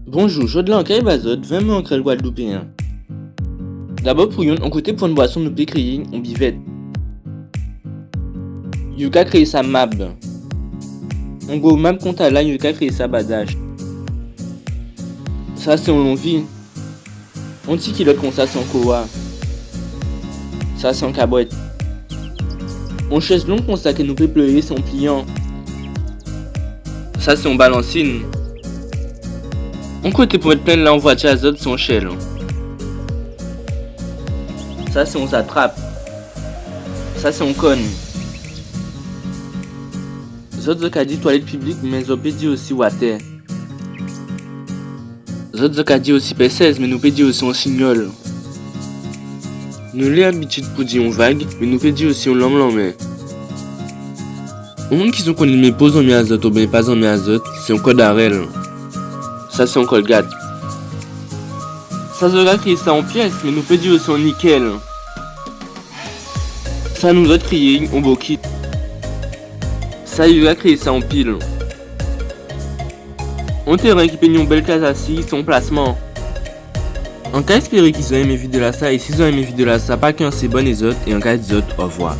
Bonjour, je de l'enquête Bazot, 20 mots en guadeloupéen. D'abord pour yon, on côté pour une boisson nous peut créer une bivette. Yuka créer sa map. On go map compte à là, Yuka créer sa badage. Ça c'est un long vie. On dit qu'il comme ça c'est un koa. Ça c'est un cabotte. On chaise long comme ça que nous peut pleurer son pliant. Ça c'est un balancine. On côté pour mettre plein là en voiture azote son shell. Ça c'est on s'attrape. Ça c'est on conne. Zot a dit toilette publique mais zot peut dire aussi water. Zot a dit aussi P16 mais nous peut dire aussi on signole. Nous l'avons l'habitude pour dire on vague mais nous peut dire aussi on l'homme. Au monde qui sont connus mais pose en mi azote ou bien pas en mi azote, c'est un code d'arrêt. Ça c'est un colgate. Ça sera créé ça en pièces, mais nous peut dire aussi en nickel. Ça nous a crié en bokit. Ça il va créer ça en pile. On terrain qui peigne une belle case assise, son placement. En cas espéré qu'ils ont aimé vidéo là ça, et s'ils ont aimé vidéo là ça, pas qu'un c'est bon les autres, et en cas des autres, au revoir.